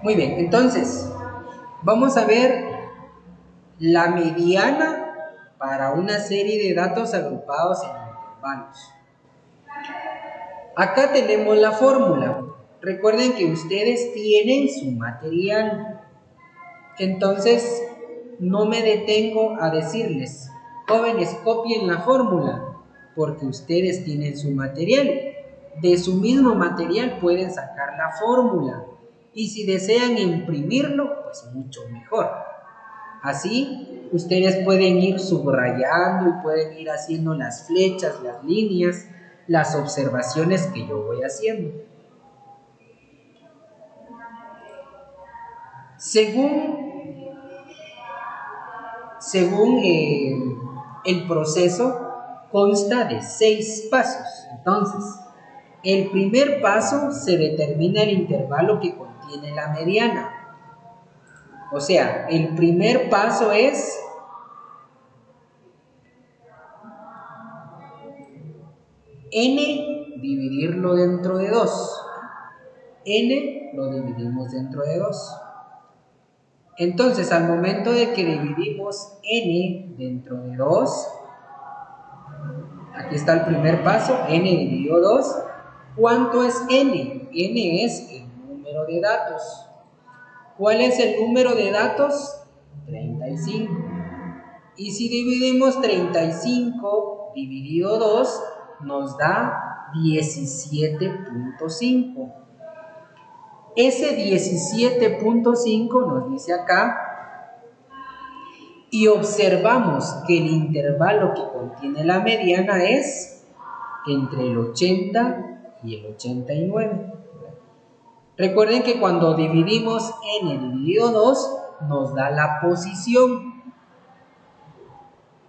Muy bien, entonces vamos a ver la mediana para una serie de datos agrupados en intervalos. Acá tenemos la fórmula. Recuerden que ustedes tienen su material. Entonces, no me detengo a decirles, jóvenes, copien la fórmula, porque ustedes tienen su material. De su mismo material pueden sacar la fórmula. Y si desean imprimirlo, pues mucho mejor. Así, ustedes pueden ir subrayando y pueden ir haciendo las flechas, las líneas, las observaciones que yo voy haciendo. Según el proceso, consta de 6 pasos. Entonces, el primer paso se determina el intervalo que contiene la mediana. O sea, el primer paso es n dividirlo dentro de 2. N lo dividimos dentro de 2. Entonces, al momento de que dividimos n dentro de 2, aquí está el primer paso, n dividido 2. ¿Cuánto es n? N es el número de datos. ¿Cuál es el número de datos? 35. Y si dividimos 35 dividido 2, nos da 17.5. Ese 17.5 nos dice acá, y observamos que el intervalo que contiene la mediana es entre el 80 y el 89. Recuerden que cuando dividimos n dividido 2, nos da la posición.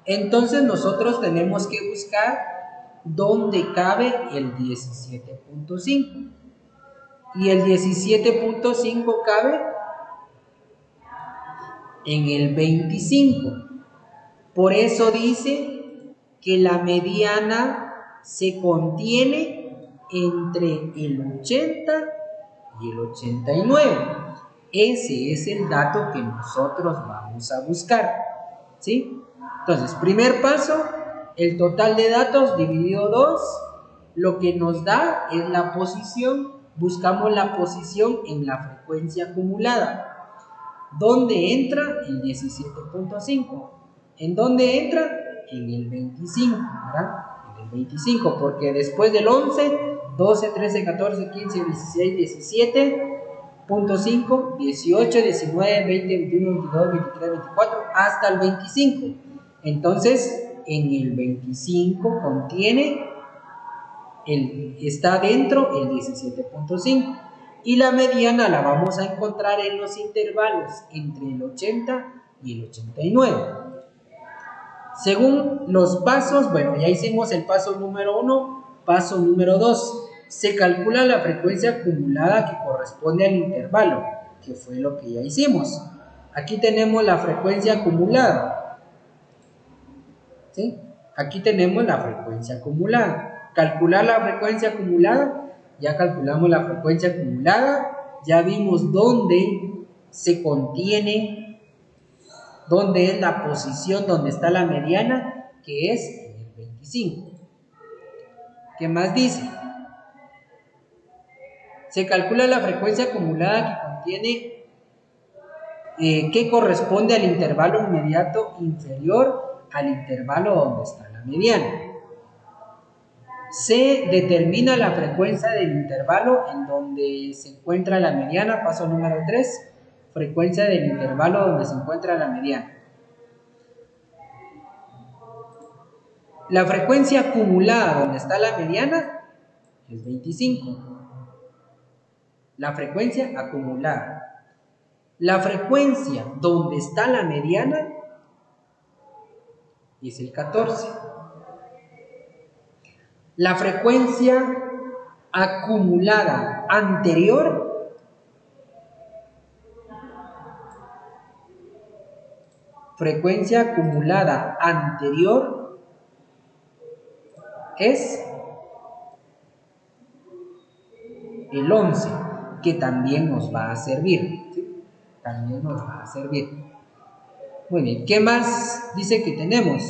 Entonces nosotros tenemos que buscar dónde cabe el 17.5. Y el 17.5 cabe en el 25. Por eso dice que la mediana se contiene entre el 80 y el 89. Ese es el dato que nosotros vamos a buscar, ¿sí? Entonces, primer paso, el total de datos dividido 2, lo que nos da es la posición. Buscamos la posición en la frecuencia acumulada. ¿Dónde entra el 17.5? ¿En dónde entra? En el 25, ¿verdad? En el 25, porque después del 11, 12, 13, 14, 15, 16, 17.5, 18, 19, 20, 21, 22, 23, 24, hasta el 25. Entonces, en el 25 está dentro el 17.5. Y la mediana la vamos a encontrar en los intervalos entre el 80 y el 89. Según los pasos, bueno, ya hicimos el paso número 1, paso número 2. Se calcula la frecuencia acumulada que corresponde al intervalo, que fue lo que ya hicimos. Aquí tenemos la frecuencia acumulada. ¿Sí? Aquí tenemos la frecuencia acumulada. Calcular la frecuencia acumulada, ya calculamos la frecuencia acumulada, ya vimos dónde se contiene, dónde es la posición donde está la mediana, que es en el 25. ¿Qué más dice? Se calcula la frecuencia acumulada que contiene, que corresponde al intervalo inmediato inferior al intervalo donde está la mediana. Se determina la frecuencia del intervalo en donde se encuentra la mediana, paso número 3, frecuencia del intervalo donde se encuentra la mediana. La frecuencia acumulada donde está la mediana es 25. La frecuencia acumulada. La frecuencia donde está la mediana es el 14. La frecuencia acumulada anterior es el 11. que también nos va a servir, ¿sí? También nos va a servir. Muy bien, ¿qué más dice que tenemos?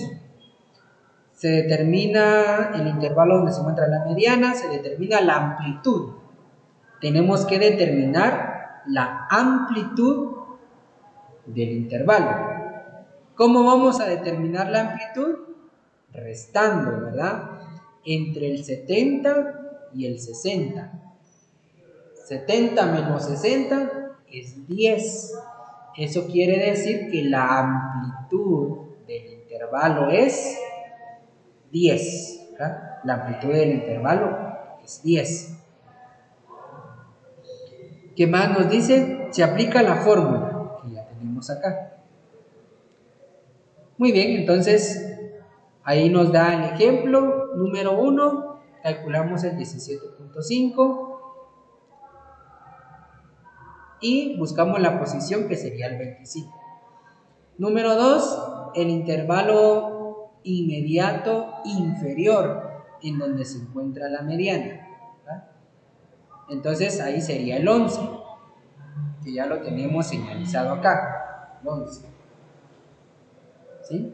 Se determina el intervalo donde se encuentra la mediana, se determina la amplitud. Tenemos que determinar la amplitud del intervalo. ¿Cómo vamos a determinar la amplitud? Restando, ¿verdad? Entre el 70 y el 60. 70 menos 60 es 10. Eso quiere decir que la amplitud del intervalo es 10. ¿Verdad? La amplitud del intervalo es 10. ¿Qué más nos dice? Se aplica la fórmula que ya tenemos acá. Muy bien, entonces ahí nos da el ejemplo número 1, calculamos el 17.5 y buscamos la posición que sería el 25. Número 2, el intervalo inmediato inferior en donde se encuentra la mediana. ¿Verdad? Entonces ahí sería el 11, que ya lo tenemos señalizado acá, el 11. ¿Sí?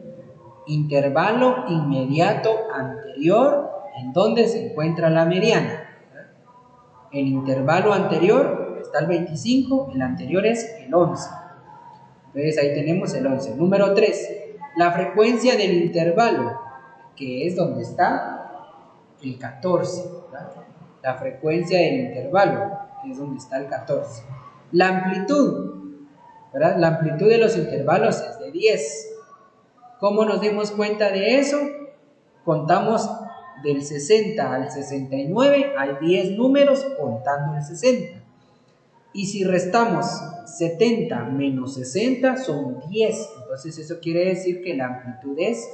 Intervalo inmediato anterior en donde se encuentra la mediana. ¿Verdad? El intervalo anterior está el 25, el anterior es el 11. Entonces ahí tenemos el 11. Número 3, la frecuencia del intervalo, que es donde está el 14. ¿Verdad? La frecuencia del intervalo, que es donde está el 14. La amplitud, ¿verdad? La amplitud de los intervalos es de 10. ¿Cómo nos dimos cuenta de eso? Contamos del 60 al 69, hay 10 números contando el 60. Y si restamos 70 menos 60 son 10. Entonces eso quiere decir que la amplitud es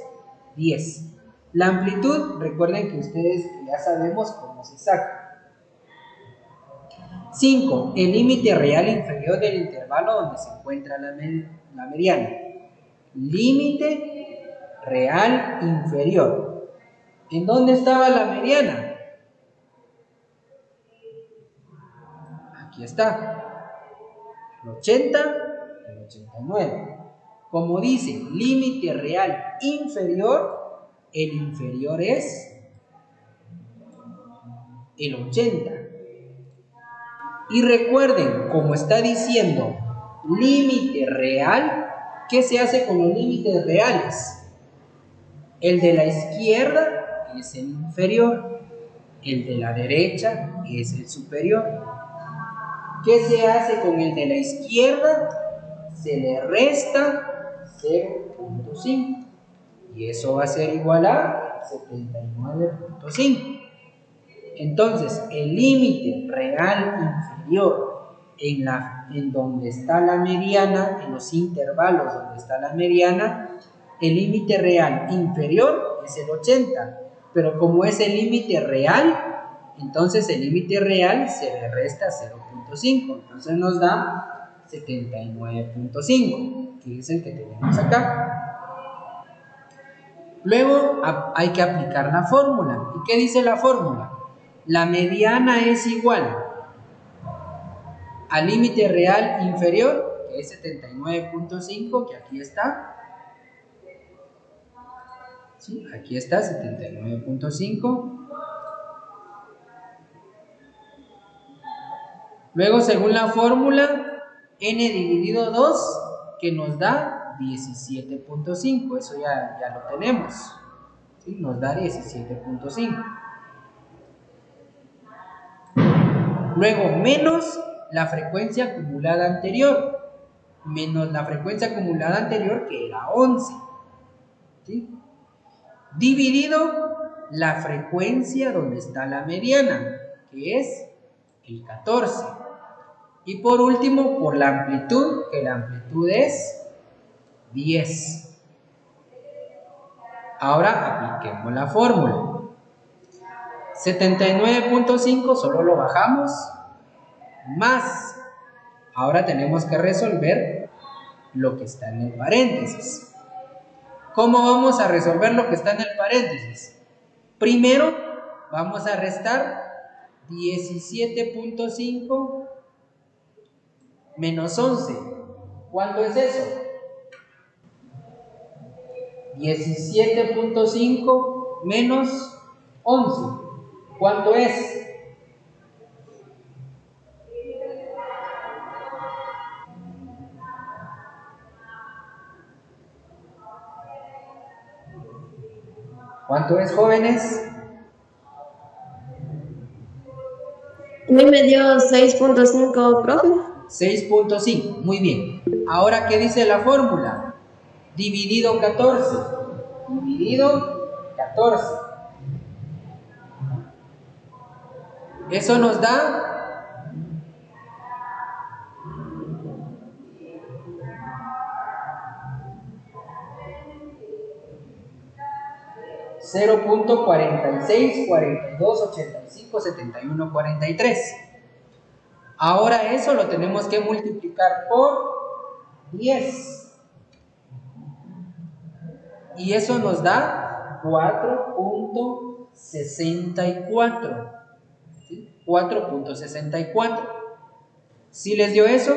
10. La amplitud, recuerden que ustedes ya sabemos cómo se saca. 5. El límite real inferior del intervalo donde se encuentra la mediana. Límite real inferior. ¿En dónde estaba la mediana? Aquí está. El 80, el 89. Como dice, límite real inferior, el inferior es el 80. Y recuerden, como está diciendo límite real, ¿qué se hace con los límites reales? El de la izquierda es el inferior, el de la derecha es el superior. ¿Qué se hace con el de la izquierda? Se le resta 0.5 y eso va a ser igual a 79.5. Entonces, el límite real inferior en donde está la mediana, en los intervalos donde está la mediana, el límite real inferior es el 80, pero como es el límite real, entonces el límite real se le resta 0.5, entonces nos da 79.5, que es el que tenemos acá. Luego hay que aplicar la fórmula. ¿Y qué dice la fórmula? La mediana es igual al límite real inferior, que es 79.5, que aquí está. ¿Sí? Aquí está, 79.5. Luego, según la fórmula, n dividido 2, que nos da 17.5. Eso ya lo tenemos. ¿Sí? Nos da 17.5. Luego, menos la frecuencia acumulada anterior, menos la frecuencia acumulada anterior, que era 11. ¿Sí? Dividido la frecuencia donde está la mediana, que es el 14. Y por último, por la amplitud, que la amplitud es 10. Ahora apliquemos la fórmula. 79.5 solo lo bajamos, más. Ahora tenemos que resolver lo que está en el paréntesis. ¿Cómo vamos a resolver lo que está en el paréntesis? Primero vamos a restar 17.5 menos 11. ¿Cuánto es eso? 17.5 menos 11. ¿Cuánto es? ¿Cuánto es, jóvenes? A mí me dio 6.5, profe. 6.5, muy bien. Ahora, ¿qué dice la fórmula? Dividido 14. Dividido 14. Eso nos da 0.46, 42, 85, 71, 43. Ahora eso lo tenemos que multiplicar por 10. Y eso nos da 4.64. ¿Sí? 4.64. ¿Sí les dio eso?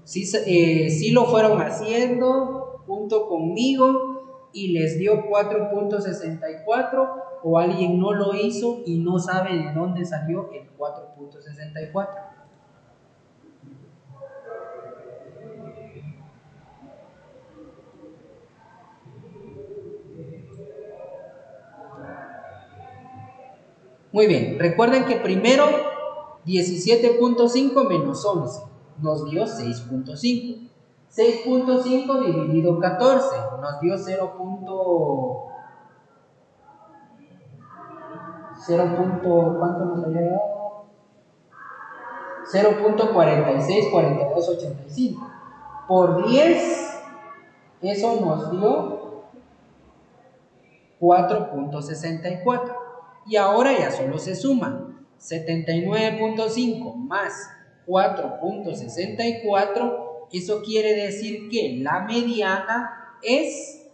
¿Sí lo fueron haciendo junto conmigo y les dio 4.64? ¿O alguien no lo hizo y no sabe de dónde salió el 4.64? Muy bien, recuerden que primero 17.5 menos 11 nos dio 6.5. 6.5 dividido 14 nos dio 0. ¿Cuánto nos había dado? 0.46, 42, 85. Por 10, eso nos dio 4.64. Y ahora ya solo se suma 79.5 más 4.64. Eso quiere decir que la mediana es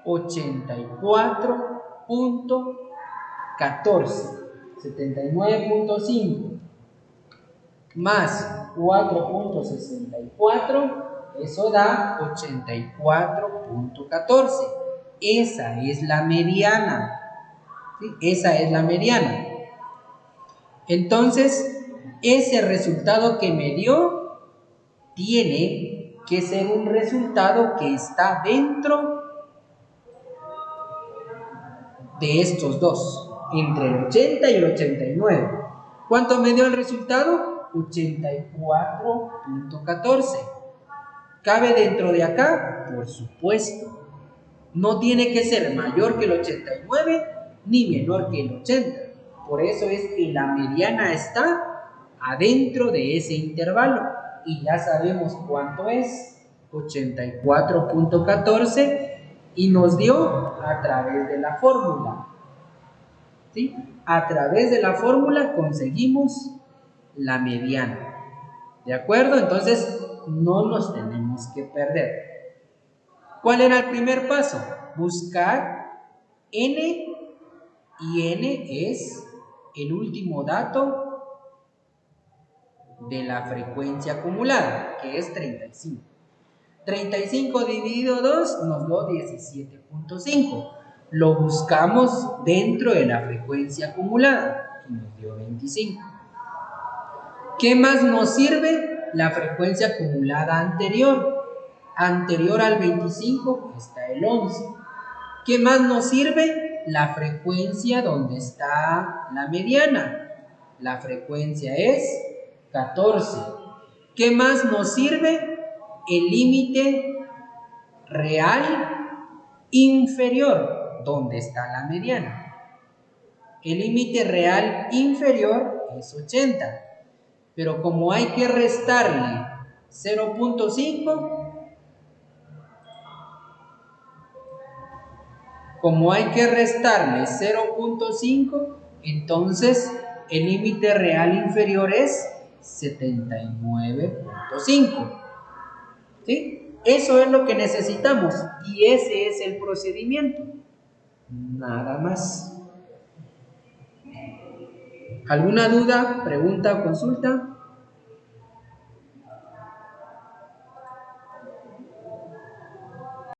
84.14. 79.5 más 4.64, eso da 84.14. Esa es la mediana. ¿Sí? Esa es la mediana. Entonces, ese resultado que me dio tiene que ser un resultado que está dentro de estos dos, entre el 80 y el 89. ¿Cuánto me dio el resultado? 84.14. ¿Cabe dentro de acá? Por supuesto. No tiene que ser mayor que el 89 ni menor que el 80. Por eso es que la mediana está adentro de ese intervalo. Y ya sabemos cuánto es. 84.14 y nos dio a través de la fórmula. ¿Sí? A través de la fórmula conseguimos la mediana. ¿De acuerdo? Entonces no nos tenemos que perder. ¿Cuál era el primer paso? Buscar n, y n es el último dato de la frecuencia acumulada, que es 35. 35 dividido 2 nos dio 17.5. Lo buscamos dentro de la frecuencia acumulada, que nos dio 25. ¿Qué más nos sirve? La frecuencia acumulada anterior. Anterior al 25 está el 11. ¿Qué más nos sirve? La frecuencia donde está la mediana. La frecuencia es 14. ¿Qué más nos sirve? El límite real inferior, donde está la mediana. El límite real inferior es 80. Pero como hay que restarle 0.5, entonces el límite real inferior es 79.5. ¿Sí? Eso es lo que necesitamos y ese es el procedimiento. Nada más. ¿Alguna duda, pregunta o consulta?